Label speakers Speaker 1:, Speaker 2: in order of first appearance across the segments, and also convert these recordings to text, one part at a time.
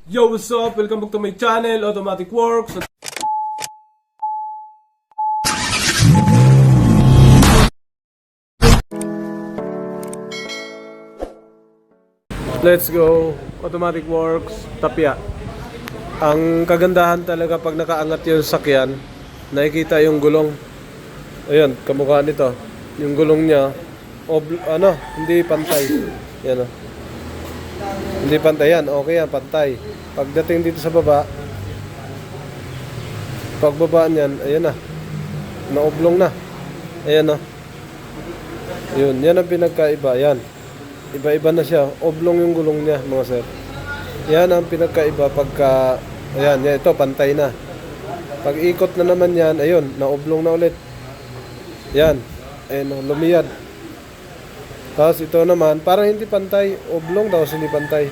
Speaker 1: Yo, what's up? Welcome back to my channel, Automatic Works. Let's go, Automatic Works, Tapia. Ang kagandahan talaga pag nakaangat yung sakyan, nakikita yung gulong. Ayan, kamukha nito. Yung gulong niya, hindi pantay. Yan o. Hindi pantay yan, okay yan, pantay. Pagdating dito sa baba, pagbabaan yan, ayan na. Naoblong na. Ayan o. Yun, yan ang pinagkaiba, yan. Iba-iba na siya. Oblong yung gulong niya, mga sir. Yan ang pinagkaiba pagka, ayan, yan, ito, pantay na. Pag ikot na naman yan, ayun, naoblong na ulit. Yan, ayun, lumiyad. Tapos ito naman, parang hindi pantay, oblong daw, hindi pantay.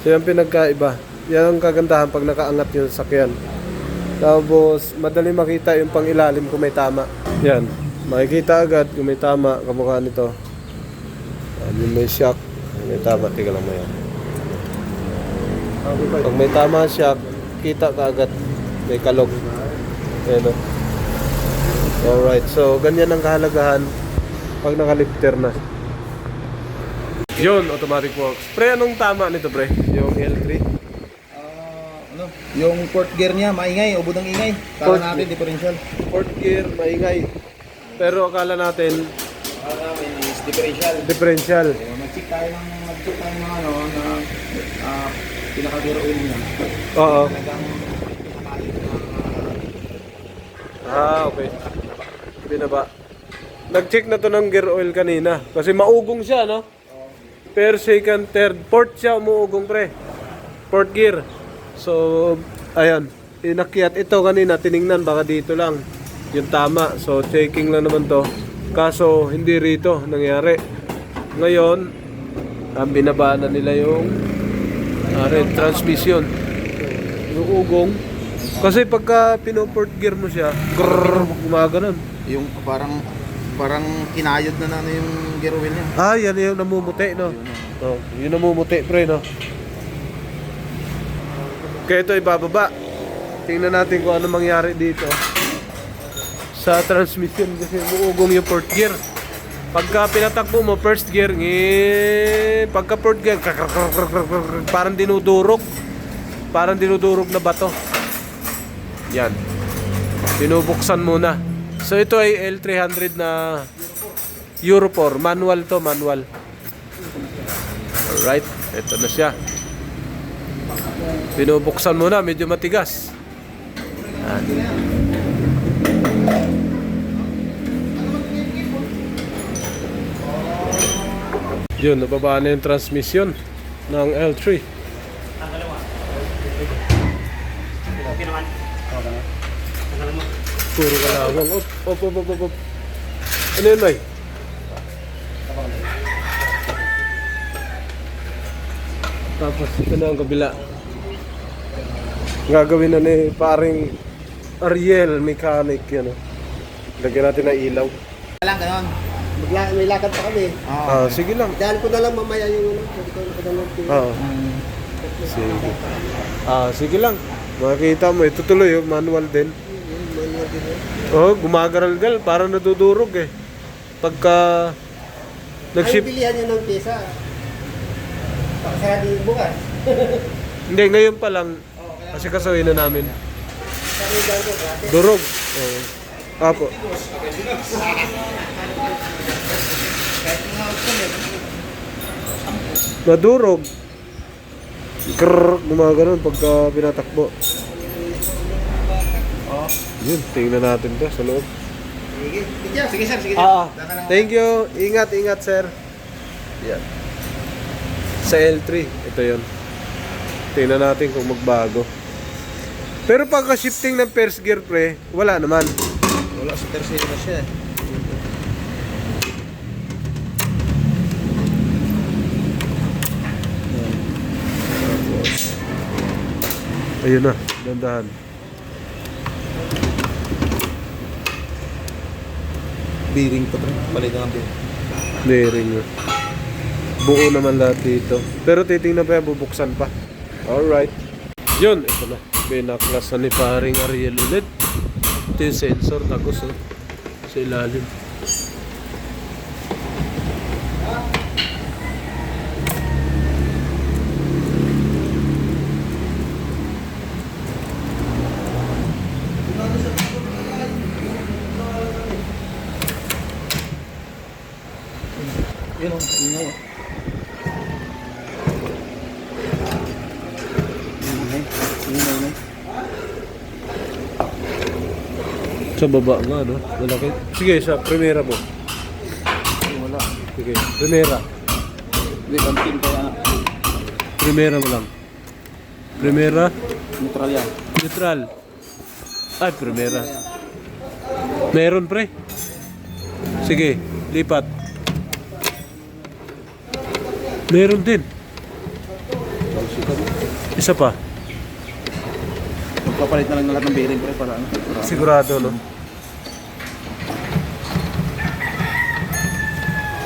Speaker 1: So yan pinagkaiba. Yan ang kagandahan pag nakaangat yung sakyan. Tapos, madali makita yung pangilalim kung may tama. Yan, makikita agad kung may tama, kamukha nito. Yung may shock, may tama, tiga lang mo yan. Pag may tama shock, kita ka agad, may kalog. Ayan o. Alright, so ganyan ang kahalagahan pag nakalifter na. Yun, Automatic Works. Pre, anong tama nito, pre? Yung L3?
Speaker 2: Yung fourth gear niya, maingay, ubod ng ingay. Kala natin, differential.
Speaker 1: Fourth gear, maingay. Pero akala natin,
Speaker 2: Is differential.
Speaker 1: differential.
Speaker 2: Mag-check tayo ng pinaka-gear oil niya.
Speaker 1: Oo.
Speaker 2: Talagang
Speaker 1: Okay. Binaba. Nag-check na to ng gear oil kanina. Kasi maugong siya, no? Per second, third, fourth siya umuugong, pre. Fourth gear. So, ayan. Inakyat ito kanina, tiningnan, baka dito lang. Yung tama. So, checking lang naman to. Kaso, hindi rito nangyari. Ngayon, binaba na nila yung red transmission. Yung ugong. Kasi pagka pino-fourth gear mo siya, grrrr, gumaganon.
Speaker 2: yung parang kinayod na yung gear oil niya.
Speaker 1: Yan yung namumuti, no? Yung namumuti, pre, no? Kaya ito ibababa. Tingnan natin kung ano mangyari dito sa transmission kasi umuugong yung fourth gear. Pagka pinatakbo mo first gear, pagka fourth gear, parang dinudurog. Parang dinudurog na bato. Yan. Binubuksan muna. So ito ay L300 na Euro 4. Manual to, manual. Alright, ito na siya. Binubuksan muna, medyo matigas. Yan. Yun, nababa na yung transmission ng L3. Puro kalawang. Op. Ano yun, May? Tapos, ito na ang kabila. Gagawin na ni paring Ariel, mechanic, yan. Lagyan natin ng ilaw.
Speaker 2: Lang, ganon.
Speaker 3: May lakad pa kami.
Speaker 1: Sige lang.
Speaker 3: Daan ko na lang mamaya yung pwede ko nakadalog.
Speaker 1: Sige. Sige lang. Makikita mo, ito tuloy, manual din. Gumagaral-gal, parang nadudurog eh. Pagka
Speaker 3: Ay, bilihan nyo ng pyesa. Pakasarado yung bukas.
Speaker 1: Hindi, ngayon pa lang. Kasi kasawin na namin. Durog. Apo. Nadurog. Gumaganon pagka pinatakbo. Yun, tingnan natin to sa loob.
Speaker 2: Sige sir, sige.
Speaker 1: Thank you. Ingat, sir. Yan. Sa L3, ito yun. Tingnan natin kung magbago. Pero pagka shifting ng first gear, pre, wala naman.
Speaker 2: Wala sa tercero na siya.
Speaker 1: Ayun na, dandahan.
Speaker 2: Bearing to, palitan ng bearing.
Speaker 1: Bearing yun. Buo naman lahat dito. Pero titingnan pa yan, bubuksan pa. Alright. Yun, ito na. Binaklasan ni paring Ariel ulit. Ito yung sensor, tagos sa ilalim.
Speaker 2: Yun o, ingay. Ingay.
Speaker 1: Sa baba nga, no? Malaki. Sige, sa primera mo.
Speaker 2: Wala.
Speaker 1: Sige, primera.
Speaker 2: Hindi, kantin kaya
Speaker 1: Primera mo lang. Primera.
Speaker 2: neutral yan.
Speaker 1: Neutral. Ay, primera. Meron, pre. Sige, lipat. Meron din. Isa pa.
Speaker 2: Magpapalit na lang ng lahat ng bearing pre para ano.
Speaker 1: Sigurado, no?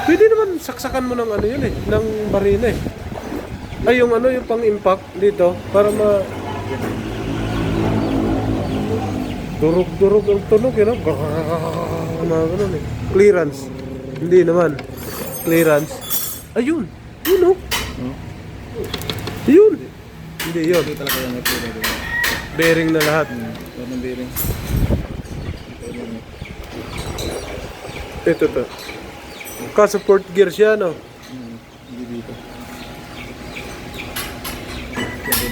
Speaker 1: Pwede naman saksakan mo ng ano yun eh, ng barina eh. Ay, yung ano, yung pang-impact dito, para durog-durog ang tunog, yun, no? Ganun eh. Clearance. Hindi naman. Clearance. Ayun. Yun, no? Yun. Hindi, yun.
Speaker 2: Hindi talaga yan.
Speaker 1: Bearing na lahat.
Speaker 2: Lahat ng bearing.
Speaker 1: Ito to. Ka-support gear siya, no?
Speaker 2: Hindi dito.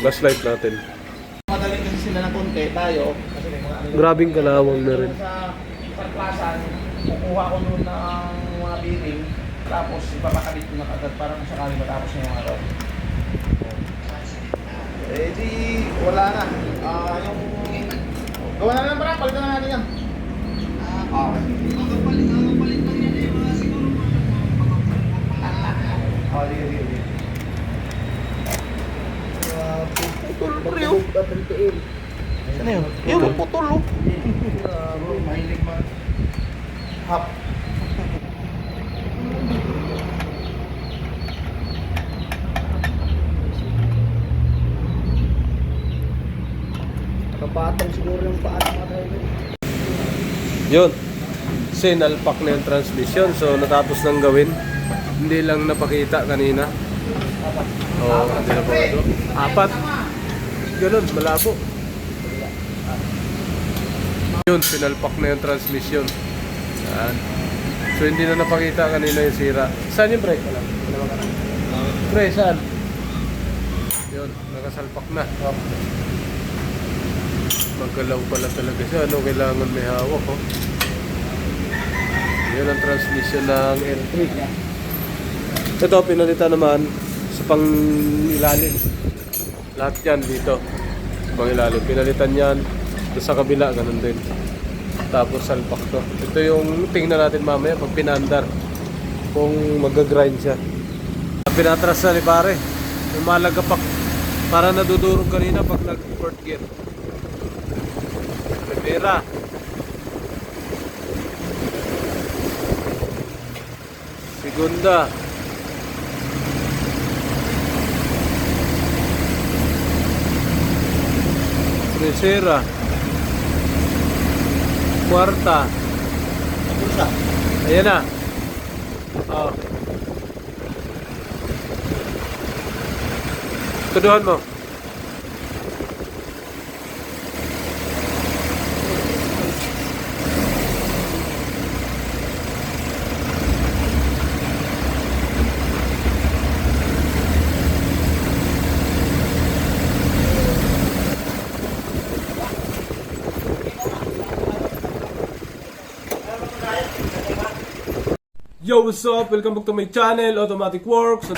Speaker 1: Flashlight natin.
Speaker 2: Madaling kasi sila ng konti tayo. Kasi may mga ano.
Speaker 1: Grabing kalawang na rin.
Speaker 2: Sa parklasan, kukuha ko nun ng mga bearing. Tapos ipapakabit ko na agad parang sakali matapos na yung araw. Eh di, wala na. Yung... Gawa na lang parang, palitan na natin yan. Okay. Magapalit lang yan eh, mga siguro mga sige. Putol pre oh. Ano yun? Yung putol oh. Mahilig man. Hap.
Speaker 3: Nakapatong siguro yung paa ng mga driver.
Speaker 1: Yun. Sinalpak na yung transmission. So, natapos nang gawin. Hindi lang napakita kanina. Oo, hindi na po ito. 4. Ganun, malabo. Yun, sinalpak na yung transmission. Yan. So, hindi na napakita kanina yung sira. Saan yung brake? Pre, saan? Yun, nakasalpak na. Magalaw pala talaga siya. Ano kailangan may hawak, oh. Yan ang transmission ng L3. Ito, pinalitan naman sa pang-ilalim. Lahat yan dito. Pang-ilalim. Pinalitan yan. Ito sa kabila, ganun din. Tapos salpak to. Ito yung tingnan natin mamaya pag pinandar. Kung mag-grind siya. Pinatras na ni pare. Yung malagapak. Para nadudurog kanina pag nag-fourth gear. Primera. Segunda. Tercera. Cuarta. Ayan na. Oh. Tuduhan mo. Yo, what's up? Welcome back to my channel, Automatic Works.